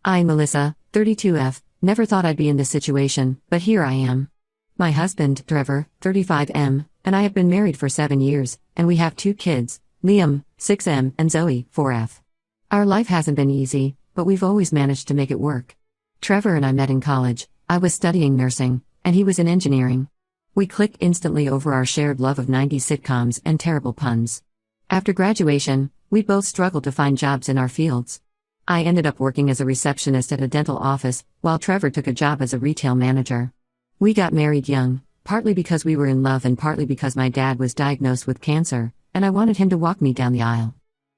I, Melissa, 32F, never thought I'd be in this situation, but here I am. My husband, Trevor, 35M, and I have been married for 7 years, and we have 2 kids, Liam, 6M, and Zoe, 4F. Our life hasn't been easy, but we've always managed to make it work. Trevor and I met in college. I was studying nursing, and he was in engineering. We clicked instantly over our shared love of 90s sitcoms and terrible puns. After graduation, we both struggled to find jobs in our fields. I ended up working as a receptionist at a dental office, while Trevor took a job as a retail manager. We got married young, partly because we were in love and partly because my dad was diagnosed with cancer, and I wanted him to walk me down the aisle.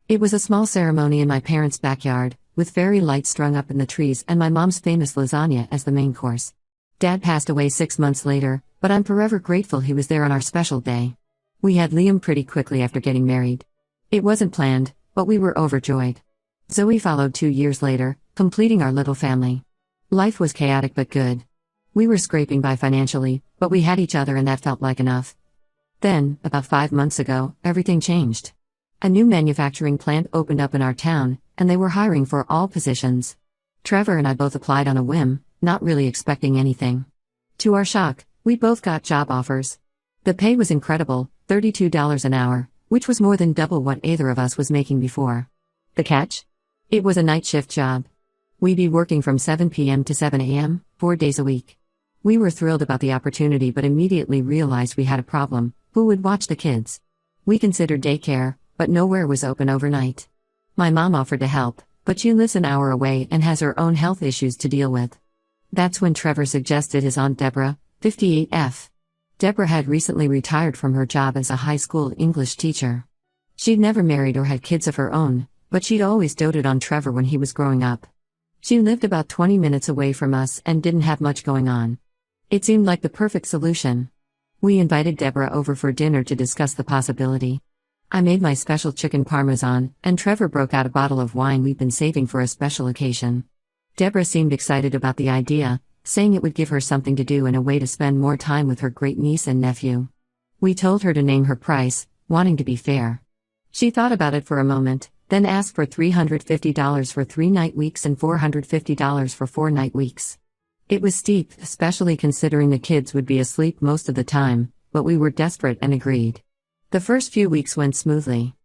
It was a small ceremony in my parents' backyard, with fairy lights strung up in the trees and my mom's famous lasagna as the main course. Dad passed away 6 months later, but I'm forever grateful he was there on our special day. We had Liam pretty quickly after getting married. It wasn't planned, but we were overjoyed. Zoe followed 2 years later, completing our little family. Life was chaotic but good. We were scraping by financially, but we had each other and that felt like enough. Then, about 5 months ago, everything changed. A new manufacturing plant opened up in our town, and they were hiring for all positions. Trevor and I both applied on a whim, not really expecting anything. To our shock, we both got job offers. The pay was incredible, $32 an hour, which was more than double what either of us was making before. The catch? It was a night shift job. We'd be working from 7 p.m. to 7 a.m., 4 days a week. We were thrilled about the opportunity but immediately realized we had a problem: who would watch the kids? We considered daycare, but nowhere was open overnight. My mom offered to help, but she lives an hour away and has her own health issues to deal with. That's when Trevor suggested his aunt Deborah, 58F. Deborah had recently retired from her job as a high school English teacher. She'd never married or had kids of her own, but she'd always doted on Trevor when he was growing up. She lived about 20 minutes away from us and didn't have much going on. It seemed like the perfect solution. We invited Deborah over for dinner to discuss the possibility. I made my special chicken parmesan, and Trevor broke out a bottle of wine we'd been saving for a special occasion. Deborah seemed excited about the idea, saying it would give her something to do and a way to spend more time with her great-niece and nephew. We told her to name her price, wanting to be fair. She thought about it for a moment, then asked for $350 for 3 night weeks and $450 for 4 night weeks. It was steep, especially considering the kids would be asleep most of the time, but we were desperate and agreed. The first few weeks went smoothly.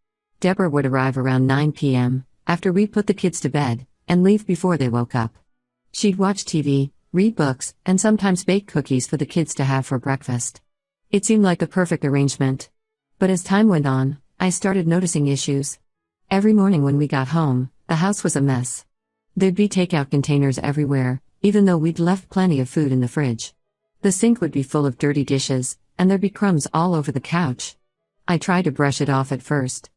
Deborah would arrive around 9 p.m., after we'd put the kids to bed, and leave before they woke up. She'd watch TV, read books, and sometimes bake cookies for the kids to have for breakfast. It seemed like a perfect arrangement. But as time went on, I started noticing issues. Every morning when we got home, the house was a mess. There'd be takeout containers everywhere, even though we'd left plenty of food in the fridge. The sink would be full of dirty dishes, and there'd be crumbs all over the couch. I tried to brush it off at first.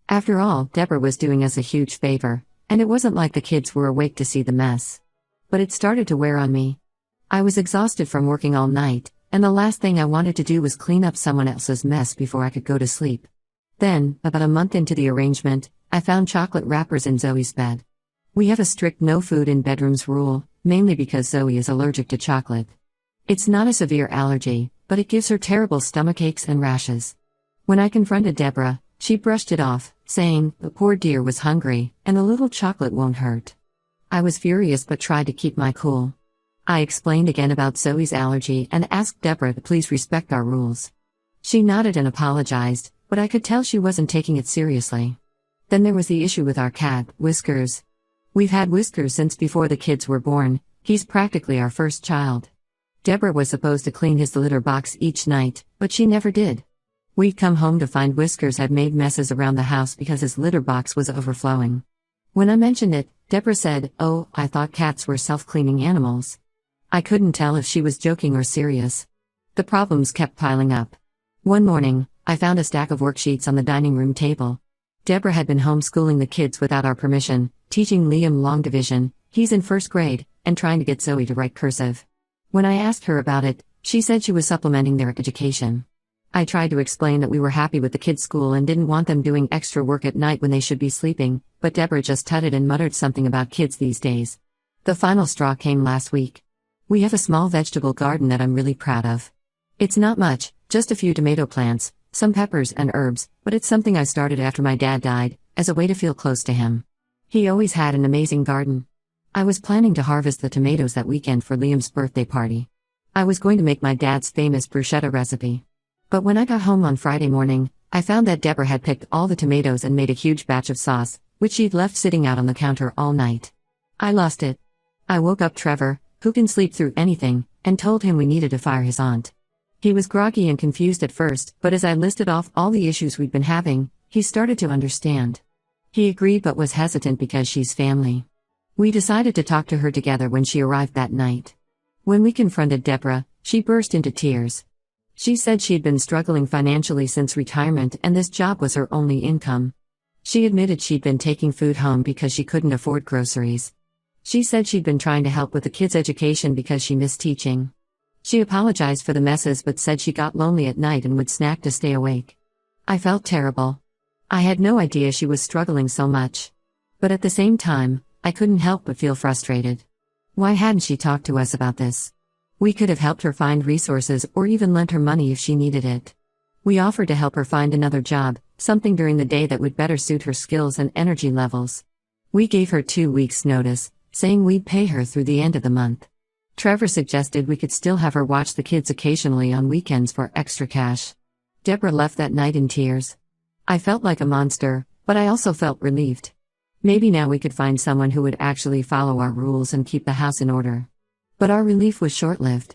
After all, Deborah was doing us a huge favor, and it wasn't like the kids were awake to see the mess. But it started to wear on me. I was exhausted from working all night, and the last thing I wanted to do was clean up someone else's mess before I could go to sleep. Then, about a month into the arrangement, I found chocolate wrappers in Zoe's bed. We have a strict no food in bedrooms rule, mainly because Zoe is allergic to chocolate. It's not a severe allergy, but it gives her terrible stomach aches and rashes. When I confronted Deborah, she brushed it off, saying, "The poor dear was hungry, and a little chocolate won't hurt." I was furious but tried to keep my cool. I explained again about Zoe's allergy and asked Deborah to please respect our rules. She nodded and apologized, but I could tell she wasn't taking it seriously. Then there was the issue with our cat, Whiskers. We've had Whiskers since before the kids were born. He's practically our first child. Deborah was supposed to clean his litter box each night, but she never did. We'd come home to find Whiskers had made messes around the house because his litter box was overflowing. When I mentioned it, Deborah said, "Oh, I thought cats were self-cleaning animals." I couldn't tell if she was joking or serious. The problems kept piling up. One morning, I found a stack of worksheets on the dining room table. Deborah had been homeschooling the kids without our permission, teaching Liam long division, he's in 1st grade, and trying to get Zoe to write cursive. When I asked her about it, she said she was supplementing their education. I tried to explain that we were happy with the kids' school and didn't want them doing extra work at night when they should be sleeping, but Deborah just tutted and muttered something about kids these days. The final straw came last week. We have a small vegetable garden that I'm really proud of. It's not much, just a few tomato plants, some peppers and herbs, but it's something I started after my dad died, as a way to feel close to him. He always had an amazing garden. I was planning to harvest the tomatoes that weekend for Liam's birthday party. I was going to make my dad's famous bruschetta recipe. But when I got home on Friday morning, I found that Deborah had picked all the tomatoes and made a huge batch of sauce, which she'd left sitting out on the counter all night. I lost it. I woke up Trevor, who can sleep through anything, and told him we needed to fire his aunt. He was groggy and confused at first, but as I listed off all the issues we'd been having, he started to understand. He agreed but was hesitant because she's family. We decided to talk to her together when she arrived that night. When we confronted Deborah, she burst into tears. She said she'd been struggling financially since retirement and this job was her only income. She admitted she'd been taking food home because she couldn't afford groceries. She said she'd been trying to help with the kids' education because she missed teaching. She apologized for the messes but said she got lonely at night and would snack to stay awake. I felt terrible. I had no idea she was struggling so much. But at the same time, I couldn't help but feel frustrated. Why hadn't she talked to us about this? We could have helped her find resources or even lent her money if she needed it. We offered to help her find another job, something during the day that would better suit her skills and energy levels. We gave her 2 weeks' notice, saying we'd pay her through the end of the month. Trevor suggested we could still have her watch the kids occasionally on weekends for extra cash. Deborah left that night in tears. I felt like a monster, but I also felt relieved. Maybe now we could find someone who would actually follow our rules and keep the house in order. But our relief was short-lived.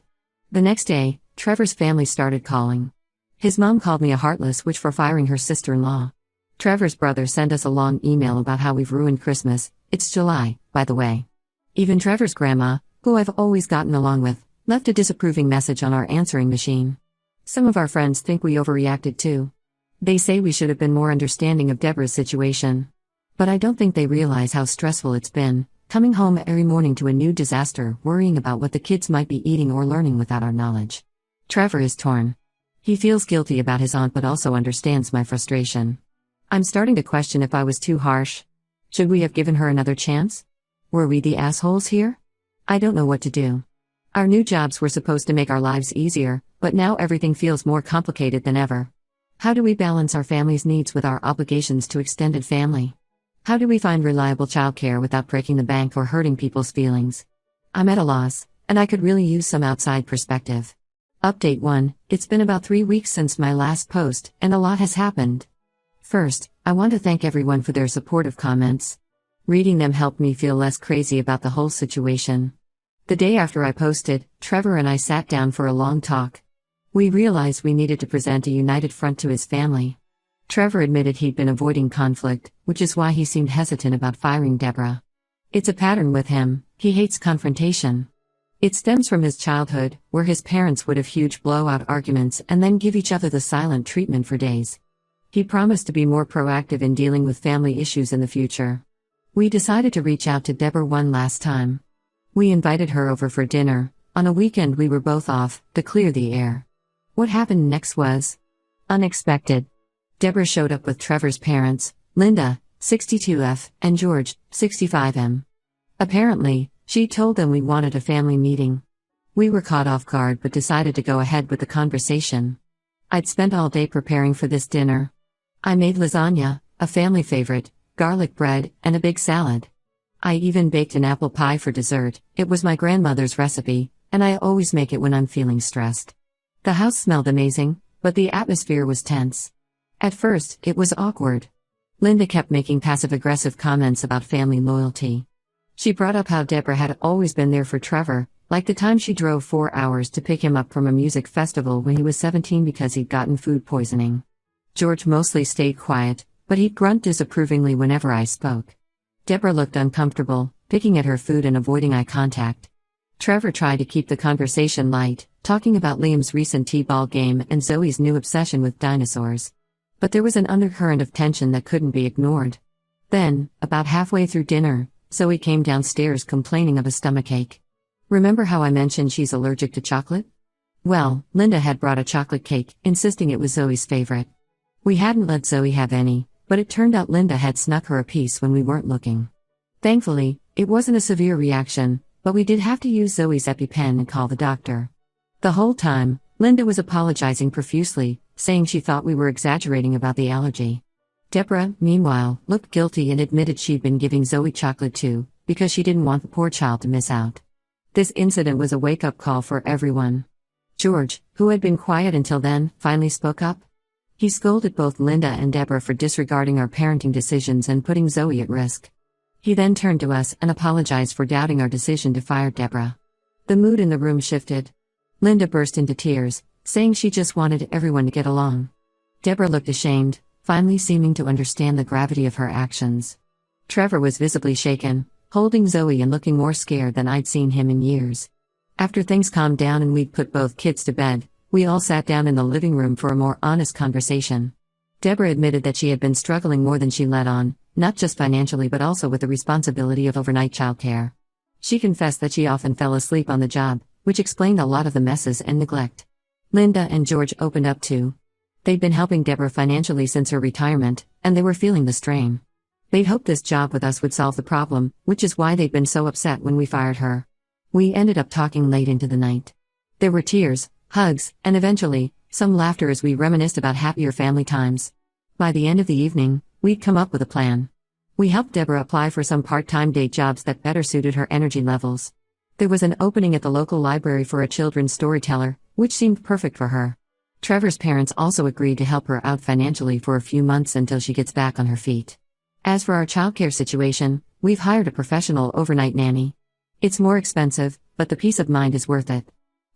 The next day, Trevor's family started calling. His mom called me a heartless witch for firing her sister-in-law. Trevor's brother sent us a long email about how we've ruined Christmas. It's July, by the way. Even Trevor's grandma, who I've always gotten along with, left a disapproving message on our answering machine. Some of our friends think we overreacted too. They say we should have been more understanding of Deborah's situation. But I don't think they realize how stressful it's been, coming home every morning to a new disaster, worrying about what the kids might be eating or learning without our knowledge. Trevor is torn. He feels guilty about his aunt but also understands my frustration. I'm starting to question if I was too harsh. Should we have given her another chance? Were we the assholes here? I don't know what to do. Our new jobs were supposed to make our lives easier, but now everything feels more complicated than ever. How do we balance our family's needs with our obligations to extended family? How do we find reliable childcare without breaking the bank or hurting people's feelings? I'm at a loss, and I could really use some outside perspective. Update 1, it's been about 3 weeks since my last post, and a lot has happened. First, I want to thank everyone for their supportive comments. Reading them helped me feel less crazy about the whole situation. The day after I posted, Trevor and I sat down for a long talk. We realized we needed to present a united front to his family. Trevor admitted he'd been avoiding conflict, which is why he seemed hesitant about firing Deborah. It's a pattern with him, he hates confrontation. It stems from his childhood, where his parents would have huge blowout arguments and then give each other the silent treatment for days. He promised to be more proactive in dealing with family issues in the future. We decided to reach out to Deborah one last time. We invited her over for dinner, on a weekend we were both off, to clear the air. What happened next was unexpected. Deborah showed up with Trevor's parents, Linda, 62F, and George, 65M. Apparently, she told them we wanted a family meeting. We were caught off guard but decided to go ahead with the conversation. I'd spent all day preparing for this dinner. I made lasagna, a family favorite, garlic bread, and a big salad. I even baked an apple pie for dessert. It was my grandmother's recipe, and I always make it when I'm feeling stressed. The house smelled amazing, but the atmosphere was tense. At first, it was awkward. Linda kept making passive-aggressive comments about family loyalty. She brought up how Deborah had always been there for Trevor, like the time she drove 4 hours to pick him up from a music festival when he was 17 because he'd gotten food poisoning. George mostly stayed quiet, but he'd grunt disapprovingly whenever I spoke. Deborah looked uncomfortable, picking at her food and avoiding eye contact. Trevor tried to keep the conversation light, talking about Liam's recent t-ball game and Zoe's new obsession with dinosaurs. But there was an undercurrent of tension that couldn't be ignored. Then, about halfway through dinner, Zoe came downstairs complaining of a stomachache. Remember how I mentioned she's allergic to chocolate? Well, Linda had brought a chocolate cake, insisting it was Zoe's favorite. We hadn't let Zoe have any, but it turned out Linda had snuck her a piece when we weren't looking. Thankfully, it wasn't a severe reaction, but we did have to use Zoe's EpiPen and call the doctor. The whole time, Linda was apologizing profusely, saying she thought we were exaggerating about the allergy. Deborah, meanwhile, looked guilty and admitted she'd been giving Zoe chocolate too, because she didn't want the poor child to miss out. This incident was a wake-up call for everyone. George, who had been quiet until then, finally spoke up. He scolded both Linda and Deborah for disregarding our parenting decisions and putting Zoe at risk. He then turned to us and apologized for doubting our decision to fire Deborah. The mood in the room shifted. Linda burst into tears, saying she just wanted everyone to get along. Deborah looked ashamed, finally seeming to understand the gravity of her actions. Trevor was visibly shaken, holding Zoe and looking more scared than I'd seen him in years. After things calmed down and we'd put both kids to bed, we all sat down in the living room for a more honest conversation. Deborah admitted that she had been struggling more than she let on, not just financially but also with the responsibility of overnight childcare. She confessed that she often fell asleep on the job, which explained a lot of the messes and neglect. Linda and George opened up too. They'd been helping Deborah financially since her retirement, and they were feeling the strain. They'd hoped this job with us would solve the problem, which is why they'd been so upset when we fired her. We ended up talking late into the night. There were tears, hugs, and eventually, some laughter as we reminisced about happier family times. By the end of the evening, we'd come up with a plan. We helped Deborah apply for some part-time day jobs that better suited her energy levels. There was an opening at the local library for a children's storyteller, which seemed perfect for her. Trevor's parents also agreed to help her out financially for a few months until she gets back on her feet. As for our childcare situation, we've hired a professional overnight nanny. It's more expensive, but the peace of mind is worth it.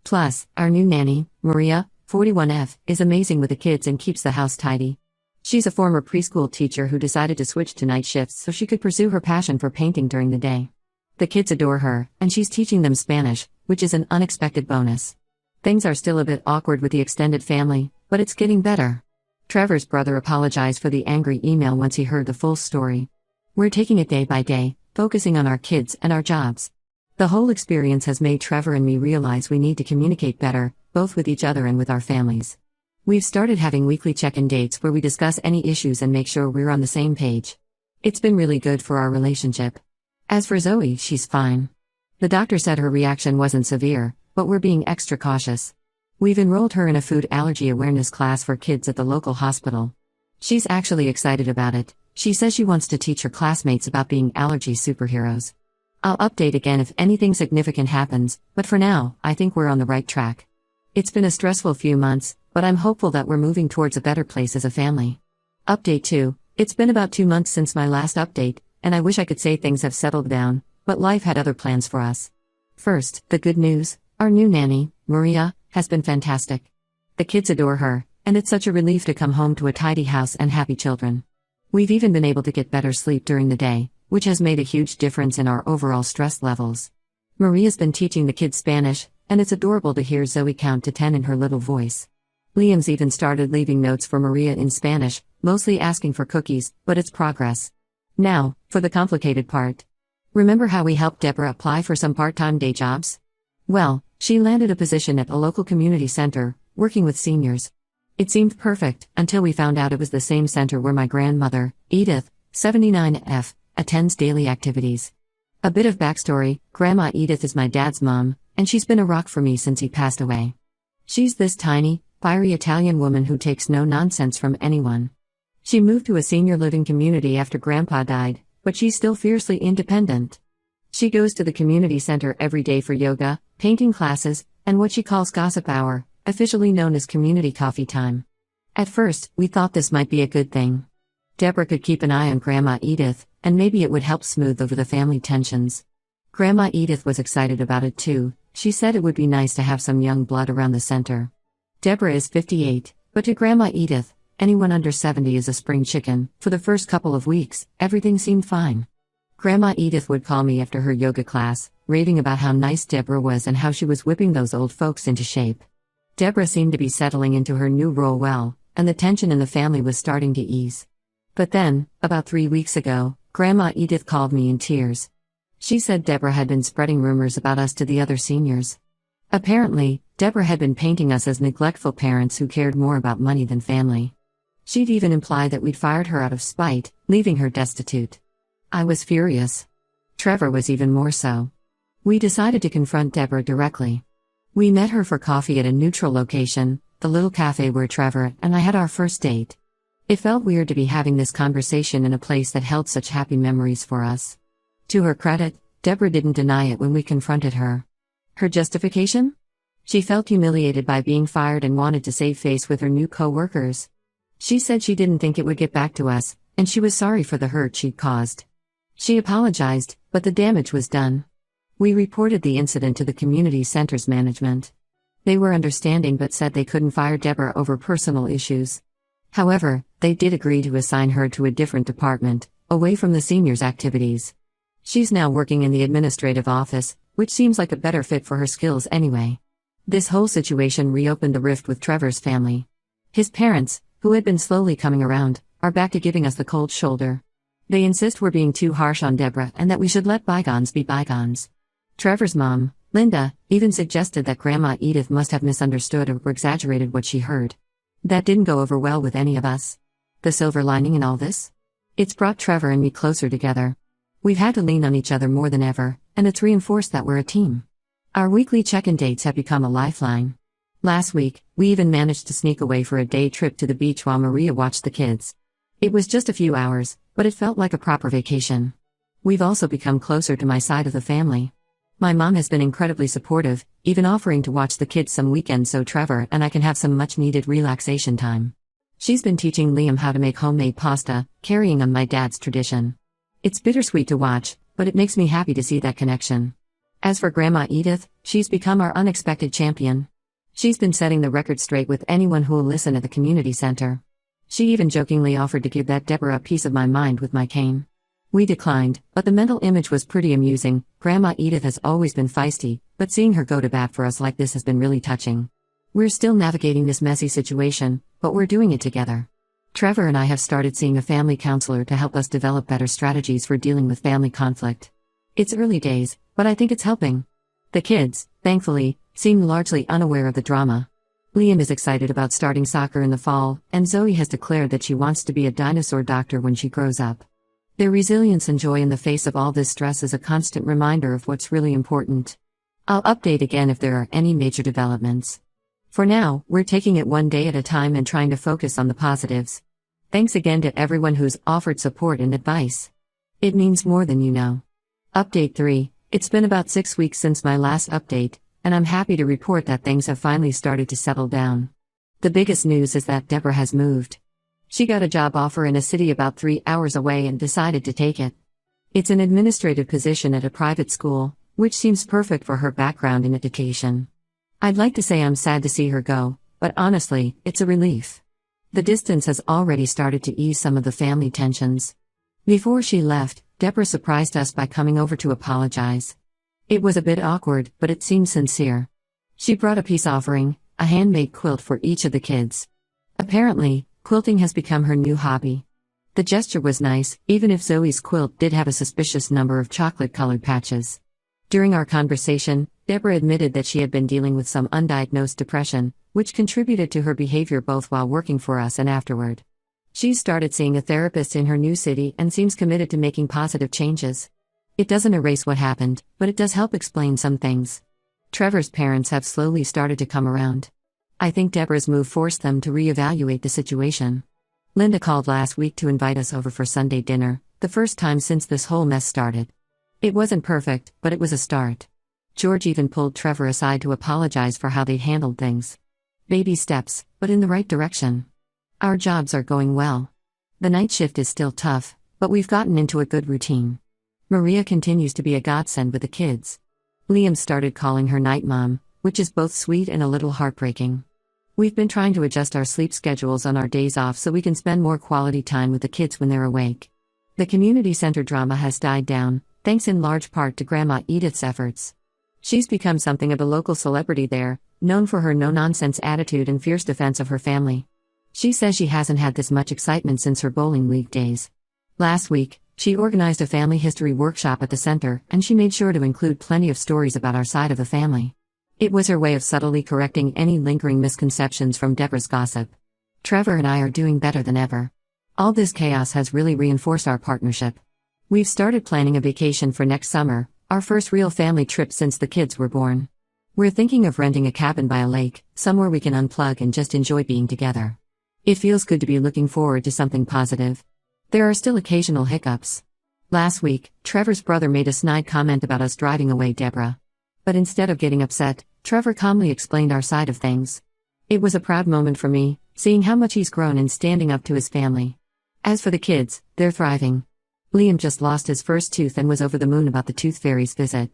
Plus, our new nanny, Maria, 41F, is amazing with the kids and keeps the house tidy. She's a former preschool teacher who decided to switch to night shifts so she could pursue her passion for painting during the day. The kids adore her, and she's teaching them Spanish, which is an unexpected bonus. Things are still a bit awkward with the extended family, but it's getting better. Trevor's brother apologized for the angry email once he heard the full story. We're taking it day by day, focusing on our kids and our jobs. The whole experience has made Trevor and me realize we need to communicate better, both with each other and with our families. We've started having weekly check-in dates where we discuss any issues and make sure we're on the same page. It's been really good for our relationship. As for Zoe, she's fine. The doctor said her reaction wasn't severe, but we're being extra cautious. We've enrolled her in a food allergy awareness class for kids at the local hospital. She's actually excited about it. She says she wants to teach her classmates about being allergy superheroes. I'll update again if anything significant happens, but for now, I think we're on the right track. It's been a stressful few months, but I'm hopeful that we're moving towards a better place as a family. Update 2. It's been about 2 months since my last update, and I wish I could say things have settled down, but life had other plans for us. First, the good news: our new nanny, Maria, has been fantastic. The kids adore her, and it's such a relief to come home to a tidy house and happy children. We've even been able to get better sleep during the day, which has made a huge difference in our overall stress levels. Maria's been teaching the kids Spanish, and it's adorable to hear Zoe count to 10 in her little voice. Liam's even started leaving notes for Maria in Spanish, mostly asking for cookies, but it's progress. Now, for the complicated part. Remember how we helped Deborah apply for some part-time day jobs? Well, she landed a position at a local community center, working with seniors. It seemed perfect, until we found out it was the same center where my grandmother, Edith, 79F, attends daily activities. A bit of backstory: Grandma Edith is my dad's mom, and she's been a rock for me since he passed away. She's this tiny, fiery Italian woman who takes no nonsense from anyone. She moved to a senior living community after Grandpa died, but she's still fiercely independent. She goes to the community center every day for yoga, painting classes, and what she calls gossip hour, officially known as community coffee time. At first, we thought this might be a good thing. Deborah could keep an eye on Grandma Edith, and maybe it would help smooth over the family tensions. Grandma Edith was excited about it too. She said it would be nice to have some young blood around the center. Deborah is 58, but to Grandma Edith, anyone under 70 is a spring chicken. For the first couple of weeks, everything seemed fine. Grandma Edith would call me after her yoga class, raving about how nice Deborah was and how she was whipping those old folks into shape. Deborah seemed to be settling into her new role well, and the tension in the family was starting to ease. But then, about 3 weeks ago, Grandma Edith called me in tears. She said Deborah had been spreading rumors about us to the other seniors. Apparently, Deborah had been painting us as neglectful parents who cared more about money than family. She'd even implied that we'd fired her out of spite, leaving her destitute. I was furious. Trevor was even more so. We decided to confront Deborah directly. We met her for coffee at a neutral location, the little cafe where Trevor and I had our first date. It felt weird to be having this conversation in a place that held such happy memories for us. To her credit, Deborah didn't deny it when we confronted her. Her justification? She felt humiliated by being fired and wanted to save face with her new co-workers. She said she didn't think it would get back to us, and she was sorry for the hurt she'd caused. She apologized, but the damage was done. We reported the incident to the community center's management. They were understanding but said they couldn't fire Deborah over personal issues. However, they did agree to assign her to a different department, away from the seniors' activities. She's now working in the administrative office, which seems like a better fit for her skills anyway. This whole situation reopened the rift with Trevor's family. His parents, who had been slowly coming around, are back to giving us the cold shoulder. They insist we're being too harsh on Deborah and that we should let bygones be bygones. Trevor's mom, Linda, even suggested that Grandma Edith must have misunderstood or exaggerated what she heard. That didn't go over well with any of us. The silver lining in all this? It's brought Trevor and me closer together. We've had to lean on each other more than ever, and it's reinforced that we're a team. Our weekly check-in dates have become a lifeline. Last week, we even managed to sneak away for a day trip to the beach while Maria watched the kids. It was just a few hours, but it felt like a proper vacation. We've also become closer to my side of the family. My mom has been incredibly supportive, even offering to watch the kids some weekends so Trevor and I can have some much-needed relaxation time. She's been teaching Liam how to make homemade pasta, carrying on my dad's tradition. It's bittersweet to watch, but it makes me happy to see that connection. As for Grandma Edith, she's become our unexpected champion. She's been setting the record straight with anyone who will listen at the community center. She even jokingly offered to give that Deborah a piece of my mind with my cane. We declined, but the mental image was pretty amusing. Grandma Edith has always been feisty, but seeing her go to bat for us like this has been really touching. We're still navigating this messy situation, but we're doing it together. Trevor and I have started seeing a family counselor to help us develop better strategies for dealing with family conflict. It's early days, but I think it's helping. The kids, thankfully, seem largely unaware of the drama. Liam is excited about starting soccer in the fall, and Zoe has declared that she wants to be a dinosaur doctor when she grows up. Their resilience and joy in the face of all this stress is a constant reminder of what's really important. I'll update again if there are any major developments. For now, we're taking it one day at a time and trying to focus on the positives. Thanks again to everyone who's offered support and advice. It means more than you know. Update 3. It's been about 6 weeks since my last update, and I'm happy to report that things have finally started to settle down. The biggest news is that Deborah has moved. She got a job offer in a city about 3 hours away and decided to take it. It's an administrative position at a private school, which seems perfect for her background in education. I'd like to say I'm sad to see her go, but honestly, it's a relief. The distance has already started to ease some of the family tensions. Before she left, Deborah surprised us by coming over to apologize. It was a bit awkward, but it seemed sincere. She brought a peace offering, a handmade quilt for each of the kids. Apparently, quilting has become her new hobby. The gesture was nice, even if Zoe's quilt did have a suspicious number of chocolate-colored patches. During our conversation, Deborah admitted that she had been dealing with some undiagnosed depression, which contributed to her behavior both while working for us and afterward. She's started seeing a therapist in her new city and seems committed to making positive changes. It doesn't erase what happened, but it does help explain some things. Trevor's parents have slowly started to come around. I think Deborah's move forced them to reevaluate the situation. Linda called last week to invite us over for Sunday dinner, the first time since this whole mess started. It wasn't perfect, but it was a start. George even pulled Trevor aside to apologize for how they'd handled things. Baby steps, but in the right direction. Our jobs are going well. The night shift is still tough, but we've gotten into a good routine. Maria continues to be a godsend with the kids. Liam started calling her night mom, which is both sweet and a little heartbreaking. We've been trying to adjust our sleep schedules on our days off so we can spend more quality time with the kids when they're awake. The community center drama has died down, thanks in large part to Grandma Edith's efforts. She's become something of a local celebrity there, known for her no-nonsense attitude and fierce defense of her family. She says she hasn't had this much excitement since her bowling league days. Last week, she organized a family history workshop at the center, and she made sure to include plenty of stories about our side of the family. It was her way of subtly correcting any lingering misconceptions from Deborah's gossip. Trevor and I are doing better than ever. All this chaos has really reinforced our partnership. We've started planning a vacation for next summer, our first real family trip since the kids were born. We're thinking of renting a cabin by a lake, somewhere we can unplug and just enjoy being together. It feels good to be looking forward to something positive. There are still occasional hiccups. Last week, Trevor's brother made a snide comment about us driving away Deborah. But instead of getting upset, Trevor calmly explained our side of things. It was a proud moment for me, seeing how much he's grown in standing up to his family. As for the kids, they're thriving. Liam just lost his first tooth and was over the moon about the tooth fairy's visit.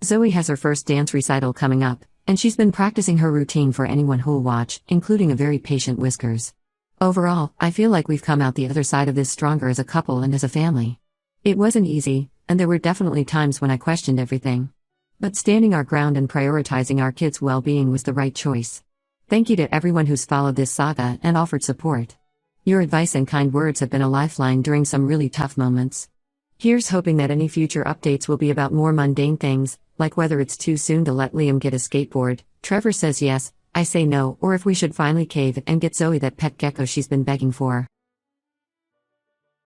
Zoe has her first dance recital coming up, and she's been practicing her routine for anyone who'll watch, including a very patient Whiskers. Overall, I feel like we've come out the other side of this stronger as a couple and as a family. It wasn't easy, and there were definitely times when I questioned everything. But standing our ground and prioritizing our kids' well-being was the right choice. Thank you to everyone who's followed this saga and offered support. Your advice and kind words have been a lifeline during some really tough moments. Here's hoping that any future updates will be about more mundane things, like whether it's too soon to let Liam get a skateboard, Trevor says yes, I say no, or if we should finally cave and get Zoe that pet gecko she's been begging for.